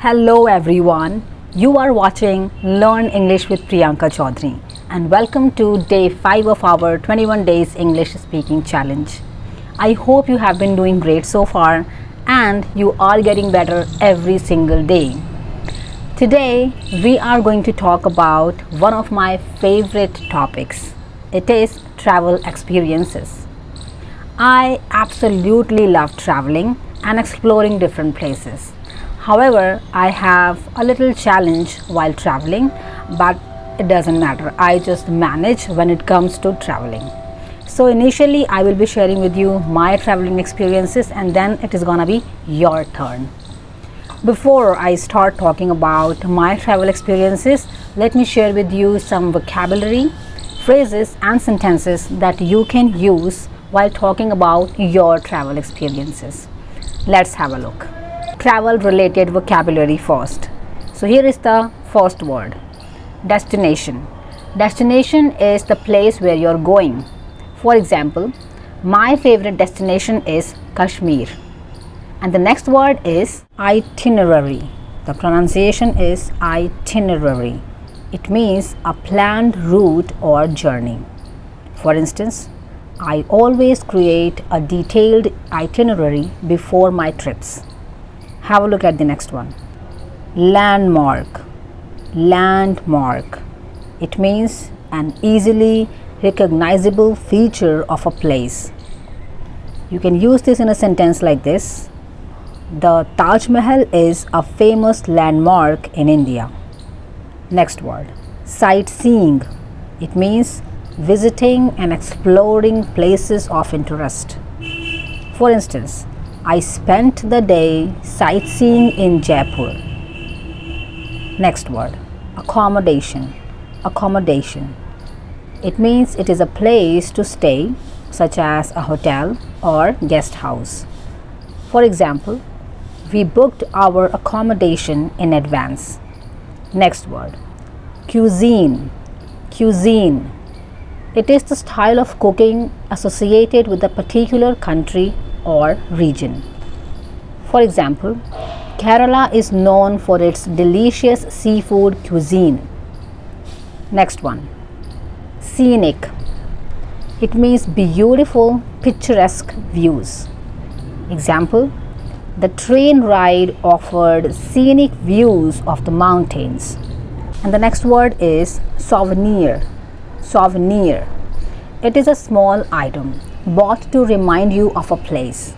Hello everyone, you are watching Learn English with Priyanka Chaudhary and welcome to day 5 of our 21 days English speaking challenge. I hope you have been doing great so far and you are getting better every single day. Today we are going to talk about one of my favorite topics. It is travel experiences. I absolutely love traveling and exploring different places. However, I have a little challenge while traveling, but it doesn't matter. I just manage when it comes to traveling. So initially I will be sharing with you my traveling experiences and then it is gonna be your turn. Before I start talking about my travel experiences, let me share with you some vocabulary, phrases and sentences that you can use while talking about your travel experiences. Let's have a look. Travel related vocabulary first. So here is the first word. Destination. Destination is the place where you're going. For example, my favorite destination is Kashmir. And the next word is itinerary. The pronunciation is itinerary. It means a planned route or journey. For instance, I always create a detailed itinerary before my trips. Have a look at the next one. Landmark. Landmark. It means an easily recognizable feature of a place. You can use this in a sentence like this. The Taj Mahal is a famous landmark in India. Next word. Sightseeing. It means visiting and exploring places of interest. For instance, I spent the day sightseeing in Jaipur. Next word. Accommodation. Accommodation. It means it is a place to stay, such as a hotel or guest house. For example, we booked our accommodation in advance. Next word. Cuisine. Cuisine. It is the style of cooking associated with a particular country or region. For example, Kerala is known for its delicious seafood cuisine. Next one. Scenic. It means beautiful, picturesque views. Example, the train ride offered scenic views of the mountains. And the next word is souvenir. Souvenir. It is a small item bought to remind you of a place.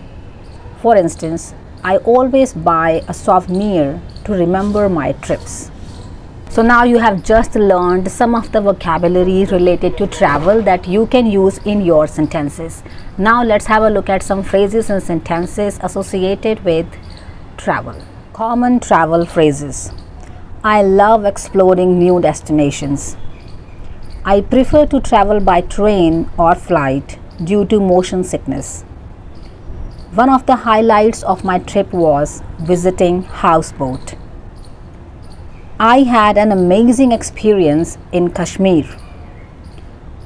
For instance, I always buy a souvenir to remember my trips. So now you have just learned some of the vocabulary related to travel that you can use in your sentences. Now let's have a look at some phrases and sentences associated with travel. Common travel phrases. I love exploring new destinations. I prefer to travel by train or flight due to motion sickness. One of the highlights of my trip was visiting houseboat. I had an amazing experience in Kashmir.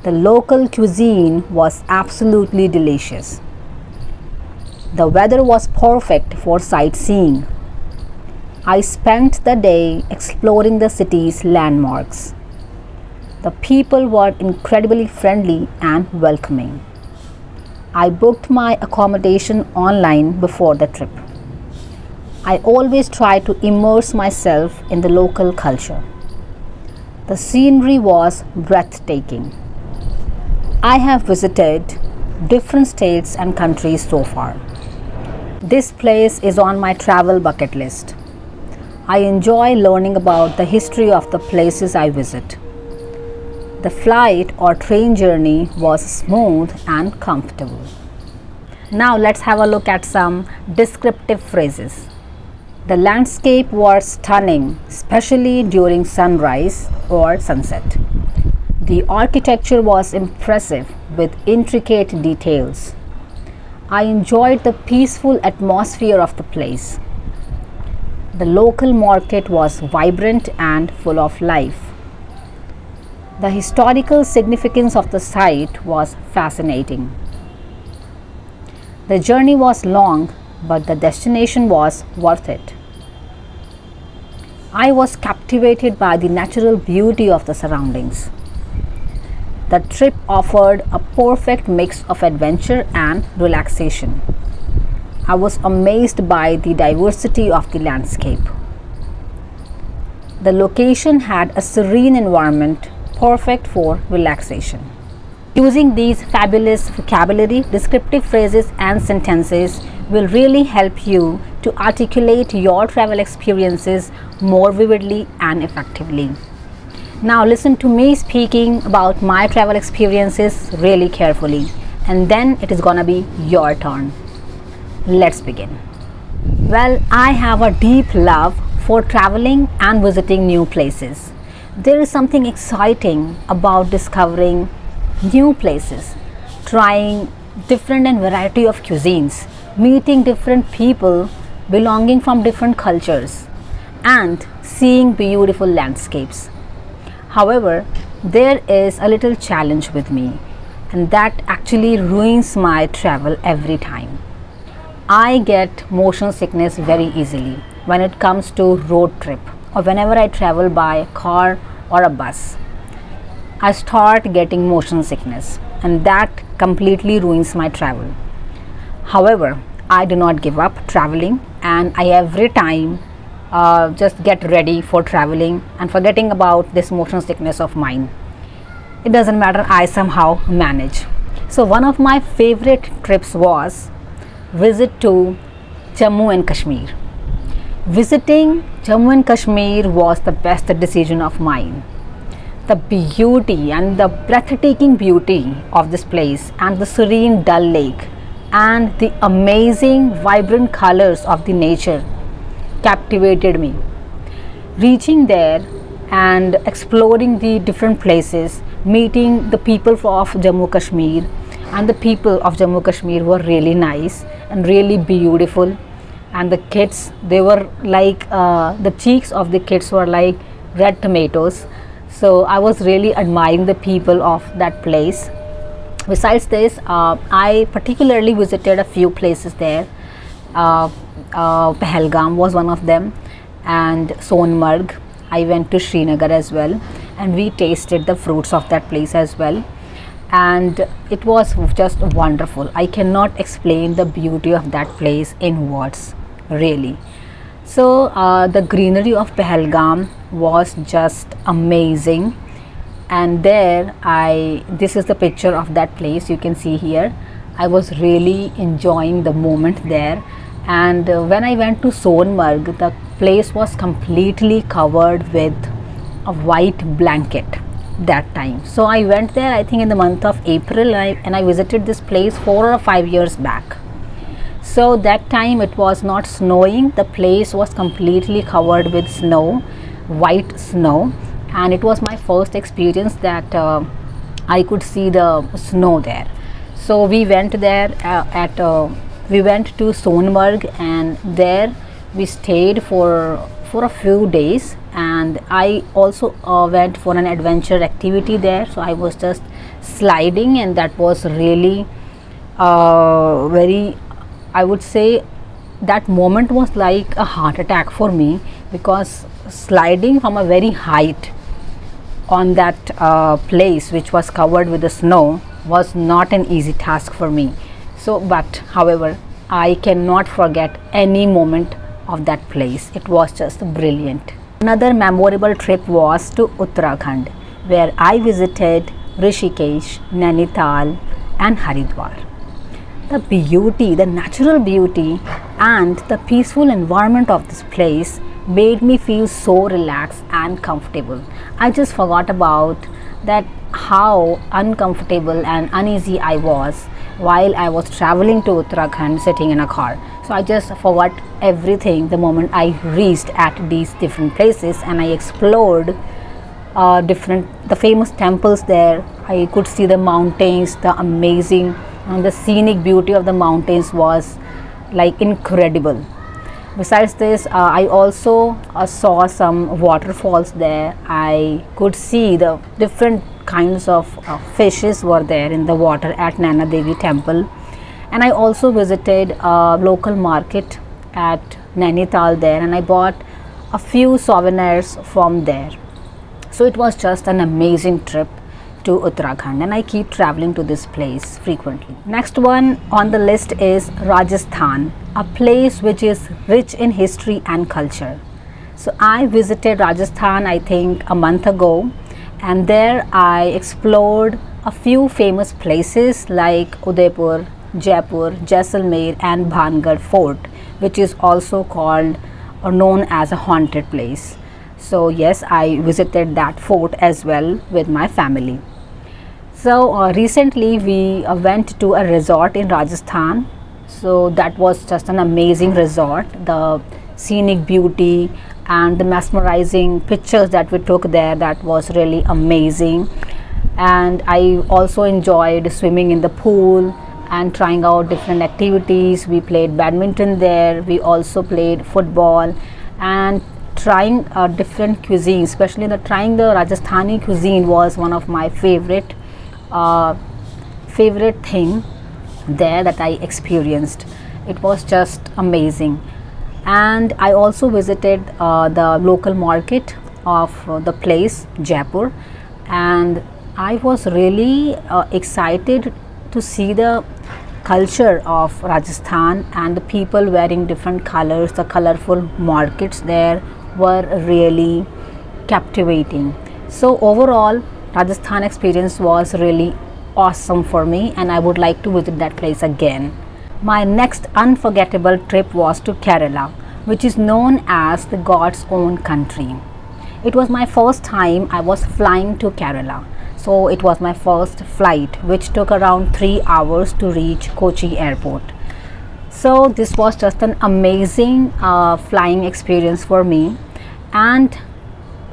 The local cuisine was absolutely delicious. The weather was perfect for sightseeing. I spent the day exploring the city's landmarks. The people were incredibly friendly and welcoming. I booked my accommodation online before the trip. I always try to immerse myself in the local culture. The scenery was breathtaking. I have visited different states and countries so far. This place is on my travel bucket list. I enjoy learning about the history of the places I visit. The flight or train journey was smooth and comfortable. Now let's have a look at some descriptive phrases. The landscape was stunning, especially during sunrise or sunset. The architecture was impressive with intricate details. I enjoyed the peaceful atmosphere of the place. The local market was vibrant and full of life. The historical significance of the site was fascinating. The journey was long, but the destination was worth it. I was captivated by the natural beauty of the surroundings. The trip offered a perfect mix of adventure and relaxation. I was amazed by the diversity of the landscape. The location had a serene environment perfect for relaxation. Using these fabulous vocabulary, descriptive phrases, and sentences will really help you to articulate your travel experiences more vividly and effectively. Now, listen to me speaking about my travel experiences really carefully, and then it is gonna be your turn. Let's begin. Well, I have a deep love for traveling and visiting new places. There is something exciting about discovering new places, trying different and variety of cuisines, meeting different people belonging from different cultures, and seeing beautiful landscapes. However, there is a little challenge with me, and that actually ruins my travel every time. I get motion sickness very easily when it comes to road trip or whenever I travel by car or a bus. I start getting motion sickness, and that completely ruins my travel. However, I do not give up traveling, and I every time just get ready for traveling and forgetting about this motion sickness of mine. It doesn't matter, I somehow manage. So one of my favorite trips was visit to Jammu and Kashmir. Visiting Jammu and Kashmir was the best decision of mine. The beauty and the breathtaking beauty of this place, and the serene Dal Lake, and the amazing vibrant colors of the nature captivated me. Reaching there and exploring the different places, meeting the people of Jammu Kashmir, and the people of Jammu Kashmir were really nice and really beautiful, and the kids, they were like the cheeks of the kids were like red tomatoes. So I was really admiring the people of that place. Besides this, I particularly visited a few places there. Pahalgam was one of them, and Sonmarg. I went to Srinagar as well, and we tasted the fruits of that place as well, and it was just wonderful. I cannot explain the beauty of that place in words, really. So the greenery of Pahalgam was just amazing, and there this is the picture of that place you can see here. I was really enjoying the moment there, and when I went to Sonmarg, the place was completely covered with a white blanket that time. So I went there, I think in the month of April, and I visited this place 4 or 5 years back. So that time it was not snowing, the place was completely covered with snow, white snow, and it was my first experience that I could see the snow there. So we went there we went to Sonmarg, and there we stayed for a few days, and I also went for an adventure activity there. So I was just sliding, and that was really very, I would say that moment was like a heart attack for me, because sliding from a very height on that place which was covered with the snow was not an easy task for me. So but however, I cannot forget any moment of that place. It was just brilliant. Another memorable trip was to Uttarakhand, where I visited Rishikesh, Nainital, and Haridwar. The beauty, the natural beauty, and the peaceful environment of this place made me feel so relaxed and comfortable. I just forgot about that how uncomfortable and uneasy I was while I was traveling to Uttarakhand sitting in a car. So I just forgot everything the moment I reached at these different places, and I explored the famous temples there. I could see the mountains, the amazing and the scenic beauty of the mountains was like incredible. Besides this, I also saw some waterfalls there. I could see the different kinds of fishes were there in the water at Naina Devi temple, and I also visited a local market at Nainital there, and I bought a few souvenirs from there. So it was just an amazing trip to Uttarakhand, and I keep traveling to this place frequently. Next one on the list is Rajasthan, a place which is rich in history and culture. So I visited Rajasthan, I think, a month ago, and there I explored a few famous places like Udaipur, Jaipur, Jaisalmer and Bhangarh Fort, which is also called or known as a haunted place. So yes, I visited that fort as well with my family. So recently we went to a resort in Rajasthan. So that was just an amazing resort. The scenic beauty and the mesmerizing pictures that we took there, that was really amazing. And I also enjoyed swimming in the pool and trying out different activities. We played badminton there. We also played football and trying different cuisines, especially trying the Rajasthani cuisine was one of my favorite thing there that I experienced. It was just amazing. And I also visited the local market of the place Jaipur, and I was really excited to see the culture of Rajasthan and the people wearing different colors. The colorful markets there were really captivating. So overall, Rajasthan experience was really awesome for me, and I would like to visit that place again. My next unforgettable trip was to Kerala, which is known as the God's own country. It was my first time I was flying to Kerala. So it was my first flight, which took around 3 hours to reach Kochi airport. So this was just an amazing flying experience for me. And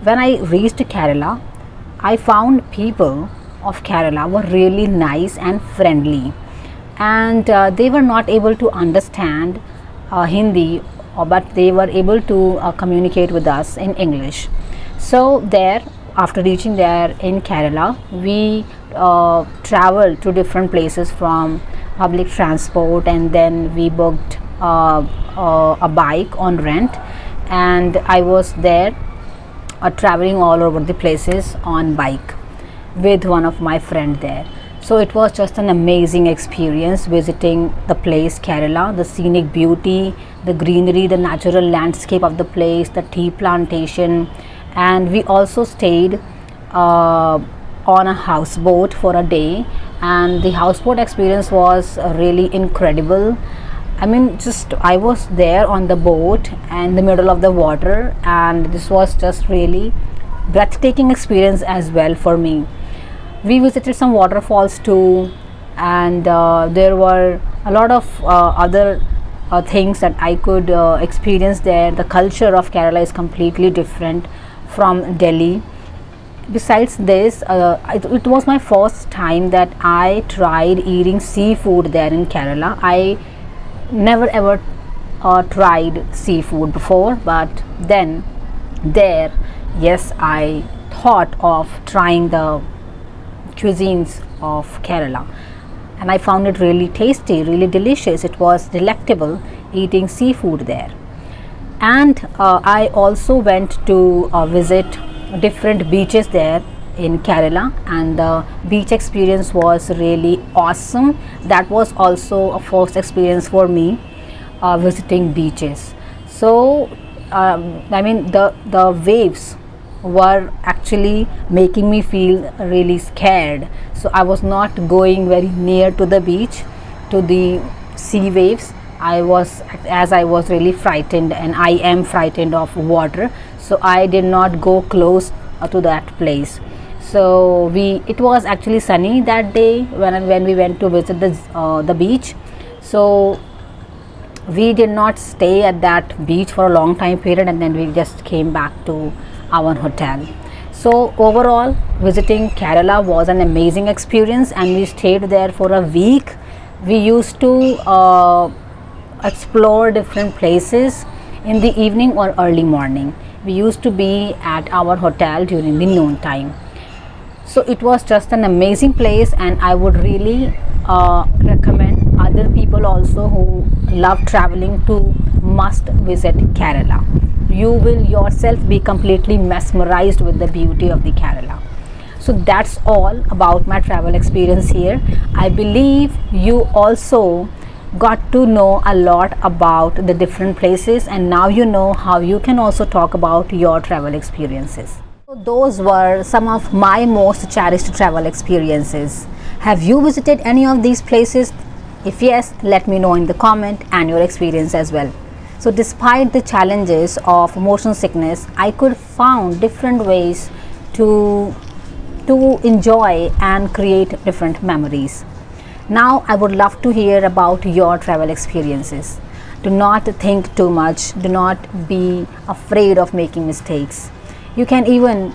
when I reached Kerala, I found people of Kerala were really nice and friendly, and they were not able to understand Hindi, but they were able to communicate with us in English. So there, after reaching there in Kerala, we traveled to different places from public transport, and then we booked a bike on rent, and I was there traveling all over the places on bike with one of my friend there. So it was just an amazing experience visiting the place Kerala, the scenic beauty, the greenery, the natural landscape of the place, the tea plantation. And we also stayed on a houseboat for a day, and the houseboat experience was really incredible. I mean, just I was there on the boat in the middle of the water, and this was just really breathtaking experience as well for me. We visited some waterfalls too, and there were a lot of other things that I could experience there. The culture of Kerala is completely different from Delhi. Besides this, it was my first time that I tried eating seafood there in Kerala. I never ever tried seafood before, but then there, yes, I thought of trying the cuisines of Kerala, and I found it really tasty, really delicious. It was delectable eating seafood there. And I also went to visit different beaches there in Kerala, and the beach experience was really awesome. That was also a first experience for me visiting beaches. So I mean, the waves were actually making me feel really scared, so I was not going very near to the beach, to the sea waves. I was really frightened, and I am frightened of water, so I did not go close to that place. So it was actually sunny that day when we went to visit the beach. So we did not stay at that beach for a long time period, and then we just came back to our hotel. So overall, visiting Kerala was an amazing experience, and we stayed there for a week. We used to explore different places in the evening or early morning. We used to be at our hotel during the noon time. So it was just an amazing place, and I would really recommend other people also who love traveling to must visit Kerala. you will yourself be completely mesmerized with the beauty of the Kerala. So that's all about my travel experience here. I believe you also got to know a lot about the different places, and now you know how you can also talk about your travel experiences. So those were some of my most cherished travel experiences. Have you visited any of these places? If yes, let me know in the comment and your experience as well. So despite the challenges of motion sickness, I could found different ways to enjoy and create different memories. Now I would love to hear about your travel experiences. Do not think too much. Do not be afraid of making mistakes. You can even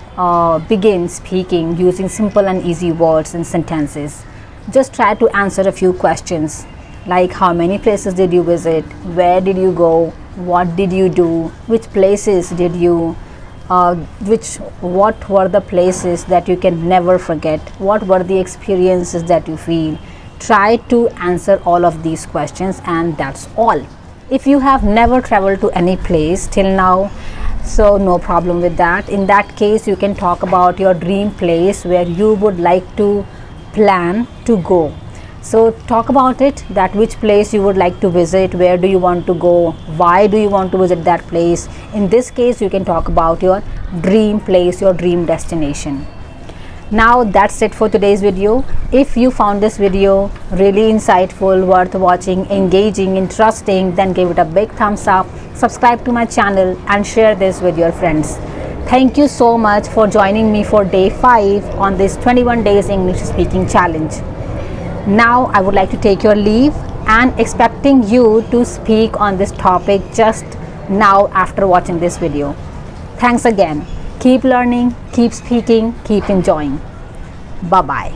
begin speaking using simple and easy words and sentences. Just try to answer a few questions like how many places did you visit, where did you go, what did you do, which places did you what were the places that you can never forget, what were the experiences that you feel. Try to answer all of these questions, and that's all. If you have never traveled to any place till now, so no problem with that. In that case, you can talk about your dream place where you would like to plan to go. So talk about it, that which place you would like to visit, where do you want to go, why do you want to visit that place. In this case, you can talk about your dream place, your dream destination. Now that's it for today's video. If you found this video really insightful, worth watching, engaging, interesting, then give it a big thumbs up, subscribe to my channel and share this with your friends. Thank you so much for joining me for day 5 on this 21 days English speaking challenge. Now I would like to take your leave and expecting you to speak on this topic just now after watching this video. Thanks again. Keep learning, keep speaking, keep enjoying. Bye-bye.